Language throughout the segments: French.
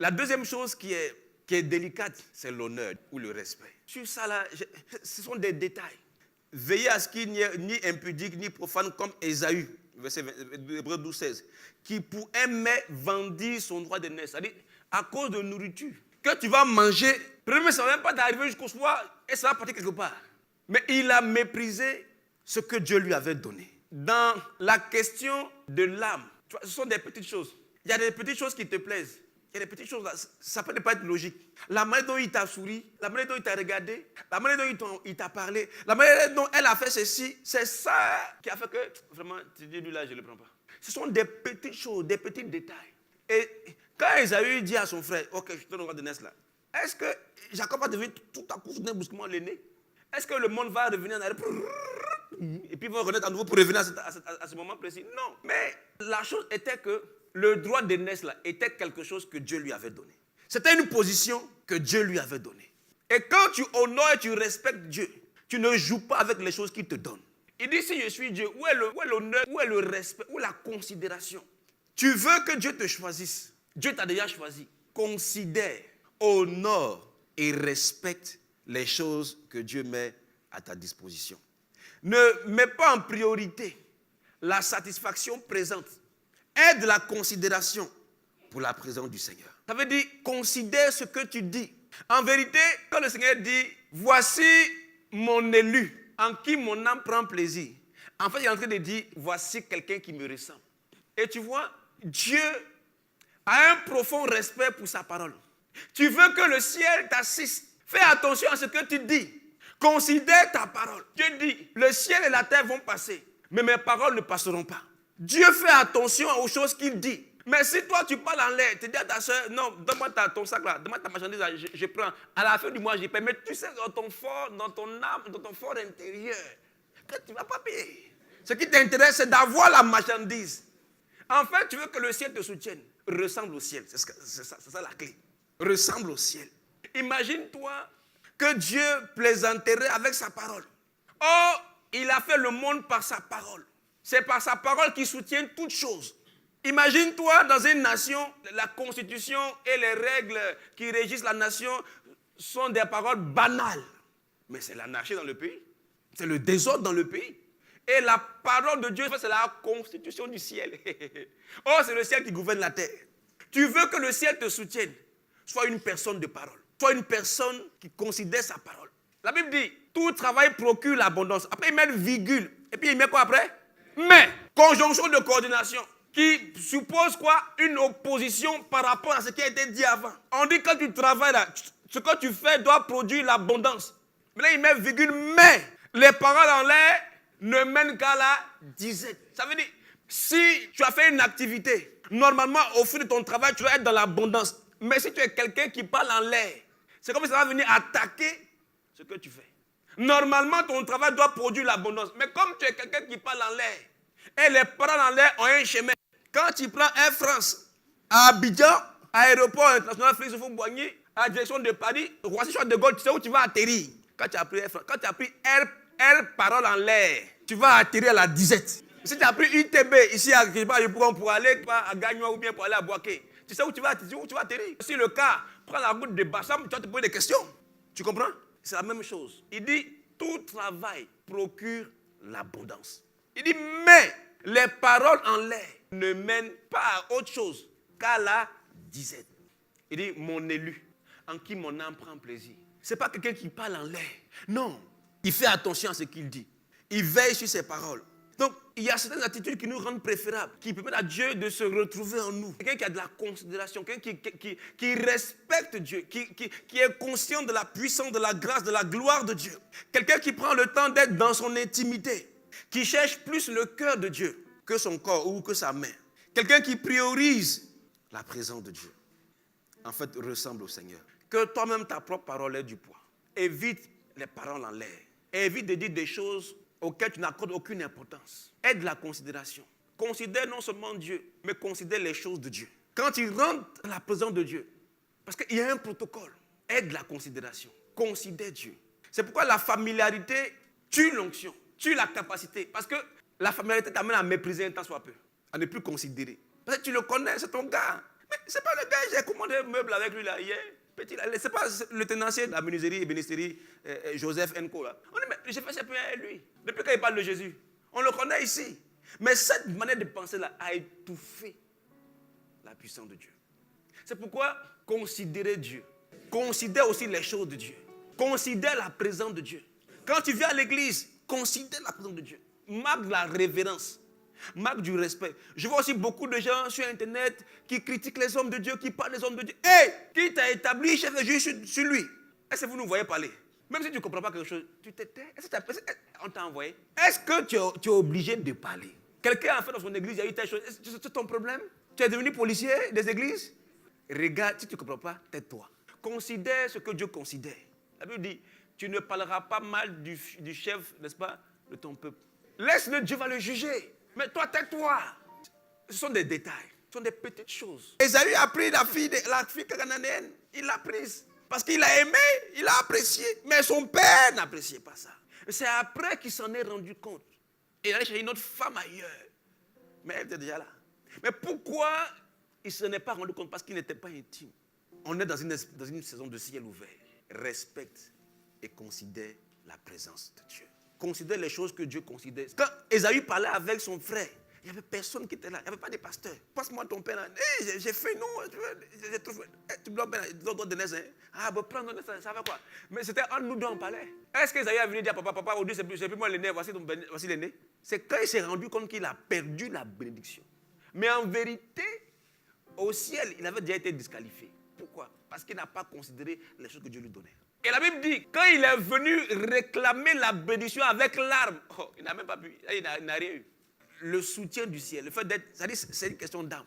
La deuxième chose qui est délicate, c'est l'honneur ou le respect. Sur ça, là, ce sont des détails. Veillez à ce qu'il n'y ait ni impudique ni profane comme Ésaü, verset Hébreux 12, 16, qui pour un mets vendit son droit de naissance. C'est-à-dire, à cause de nourriture, que tu vas manger, premièrement, ça ne va même pas t'arriver jusqu'au soir et ça va partir quelque part. Mais il a méprisé ce que Dieu lui avait donné. Dans la question de l'âme, ce sont des petites choses. Il y a des petites choses qui te plaisent. Il y a des petites choses, là, ça peut ne pas être logique. La manière dont il t'a souri, la manière dont il t'a regardé, la manière dont il t'a parlé, la manière dont elle a fait ceci, c'est ça qui a fait que, vraiment, tu dis, lui là, je ne le prends pas. Ce sont des petites choses, des petits détails. Et quand Ésaü dit à son frère, ok, je te donne le droit de naissance là, est-ce que Jacob va devenir tout à coup brusquement l'aîné? Est-ce que le monde va revenir en arrière et puis il va renaître à nouveau pour revenir à ce moment précis? Non. Mais la chose était que le droit de naissance là était quelque chose que Dieu lui avait donné. C'était une position que Dieu lui avait donnée. Et quand tu honores et tu respectes Dieu, tu ne joues pas avec les choses qu'il te donne. Il dit, si je suis Dieu, où est l'honneur, où est le respect, où est la considération? Tu veux que Dieu te choisisse. Dieu t'a déjà choisi. Considère, honore et respecte les choses que Dieu met à ta disposition. Ne mets pas en priorité la satisfaction présente. Aide la considération pour la présence du Seigneur. Ça veut dire, considère ce que tu dis. En vérité, quand le Seigneur dit, voici mon élu, en qui mon âme prend plaisir. En fait, il est en train de dire, voici quelqu'un qui me ressemble. Et tu vois, Dieu a un profond respect pour sa parole. Tu veux que le ciel t'assiste. Fais attention à ce que tu dis. Considère ta parole. Dieu dit, le ciel et la terre vont passer, mais mes paroles ne passeront pas. Dieu fait attention aux choses qu'il dit. Mais si toi tu parles en l'air, tu dis à ta soeur, non, donne-moi ton sac là, donne-moi ta marchandise là, je prends. À la fin du mois, je paie. Mais tu sais dans ton fort, dans ton âme, dans ton fort intérieur, que tu ne vas pas payer. Ce qui t'intéresse, c'est d'avoir la marchandise. En fait, tu veux que le ciel te soutienne. Ressemble au ciel. C'est ça la clé. Ressemble au ciel. Imagine-toi que Dieu plaisanterait avec sa parole. Or, il a fait le monde par sa parole. C'est par sa parole qu'il soutient toutes choses. Imagine-toi dans une nation, la constitution et les règles qui régissent la nation sont des paroles banales. Mais c'est l'anarchie dans le pays. C'est le désordre dans le pays. Et la parole de Dieu, c'est la constitution du ciel. Oh, c'est le ciel qui gouverne la terre. Tu veux que le ciel te soutienne. Sois une personne de parole. Sois une personne qui considère sa parole. La Bible dit, tout travail procure l'abondance. Après, il met une virgule. Et puis, il met quoi après? Mais, conjonction de coordination, qui suppose quoi? Une opposition par rapport à ce qui a été dit avant. On dit que quand tu travailles là, ce que tu fais doit produire l'abondance. Mais là, il met virgule, mais les paroles en l'air ne mènent qu'à la disette. Ça veut dire, si tu as fait une activité, normalement, au fil de ton travail, tu dois être dans l'abondance. Mais si tu es quelqu'un qui parle en l'air, c'est comme si ça va venir attaquer ce que tu fais. Normalement, ton travail doit produire l'abondance. Mais comme tu es quelqu'un qui parle en l'air, et les paroles en l'air ont un chemin. Quand tu prends Air France à Abidjan, aéroport international Félix Houphouët-Boigny, à la direction de Paris, Roissy-Charles de Gaulle, tu sais où tu vas atterrir. Quand tu as pris Air France, quand tu as pris Air parole en l'air, tu vas atterrir à la disette. Si tu as pris UTB ici à pour aller à Gagnois ou bien pour aller à Boaké, tu sais où tu vas atterrir. Si le cas prend la route de Bassam, tu vas te poser des questions. Tu comprends? C'est la même chose. Il dit, tout travail procure l'abondance. Il dit, mais les paroles en l'air ne mènent pas à autre chose qu'à la disette. Il dit, mon élu, en qui mon âme prend plaisir. Ce n'est pas quelqu'un qui parle en l'air. Non, il fait attention à ce qu'il dit. Il veille sur ses paroles. Donc, il y a certaines attitudes qui nous rendent préférables, qui permettent à Dieu de se retrouver en nous. Quelqu'un qui a de la considération, quelqu'un qui respecte Dieu, qui est conscient de la puissance, de la grâce, de la gloire de Dieu. Quelqu'un qui prend le temps d'être dans son intimité, qui cherche plus le cœur de Dieu que son corps ou que sa main. Quelqu'un qui priorise la présence de Dieu. En fait, ressemble au Seigneur. Que toi-même, ta propre parole ait du poids. Évite les paroles en l'air. Évite de dire des choses auxquelles tu n'accordes aucune importance. Aie de la considération. Considère non seulement Dieu, mais considère les choses de Dieu. Quand tu rentres dans la présence de Dieu, parce qu'il y a un protocole, aie de la considération. Considère Dieu. C'est pourquoi la familiarité tue l'onction, tue la capacité. Parce que la familiarité t'amène à mépriser un temps soit peu, à ne plus considérer. Parce que tu le connais, c'est ton gars. Mais C'est pas le gars, j'ai commandé un meuble avec lui là hier. Petit, c'est pas le tenancier de la menuiserie et bénisterie Joseph Enco là. On dit, mais j'ai fait CP avec lui. Depuis qu'il parle de Jésus. On le connaît ici. Mais cette manière de penser là a étouffé la puissance de Dieu. C'est pourquoi considérer Dieu. Considère aussi les choses de Dieu. Considère la présence de Dieu. Quand tu viens à l'église, considère la présence de Dieu. Marque de la révérence. Marque du respect. Je vois aussi beaucoup de gens sur Internet qui critiquent les hommes de Dieu, qui parlent des hommes de Dieu. Hé, qui t'a établi chef de Dieu sur lui? Est-ce que vous nous voyez parler? Même si tu ne comprends pas quelque chose, tu t'étais. On t'a envoyé. Est-ce que tu es obligé de parler? Quelqu'un a fait dans son église, il y a eu telle chose. C'est ton problème? Tu es devenu policier des églises? Regarde, si tu ne comprends pas, tais-toi. Considère ce que Dieu considère. La Bible dit, tu ne parleras pas mal du chef, n'est-ce pas, de ton peuple. Laisse-le, Dieu va le juger. Mais toi, tais-toi. Ce sont des détails, ce sont des petites choses. Ésaü a pris la fille cananéenne, il l'a prise. Parce qu'il a aimé, il a apprécié. Mais son père n'appréciait pas ça. C'est après qu'il s'en est rendu compte. Et il allait chercher une autre femme ailleurs. Mais elle était déjà là. Mais pourquoi il ne s'en est pas rendu compte? Parce qu'il n'était pas intime. On est dans une saison de ciel ouvert. Respecte et considère la présence de Dieu. Considère les choses que Dieu considère. Quand Ésaü parlait avec son frère, il n'y avait personne qui était là. Il n'y avait pas de pasteur. Passe-moi ton père. Hey, j'ai fait non. J'ai trouvé. Tu dois donner ça. Ah, bon, prends ça va quoi? Mais c'était entre nous deux on parlait. Est-ce qu'Ésaü a venu dire papa, aujourd'hui c'est plus moi l'aîné, voici l'aîné? C'est quand il s'est rendu compte qu'il a perdu la bénédiction. Mais en vérité, au ciel, il avait déjà été disqualifié. Pourquoi? Parce qu'il n'a pas considéré les choses que Dieu lui donnait. Et la Bible dit, quand il est venu réclamer la bénédiction avec larmes, il n'a même pas pu, il n'a rien eu. Le soutien du ciel, le fait d'être, c'est une question d'âme.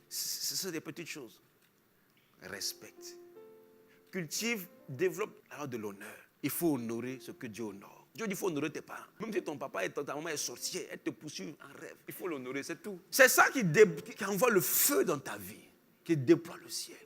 Ce sont des petites choses. Respecte. Cultive, développe alors de l'honneur. Il faut honorer ce que Dieu honore. Dieu dit qu'il faut honorer tes parents. Même si ton papa et ta maman est sorcière, elle te poursuit en rêve. Il faut l'honorer, c'est tout. C'est ça qui envoie le feu dans ta vie, qui déploie le ciel.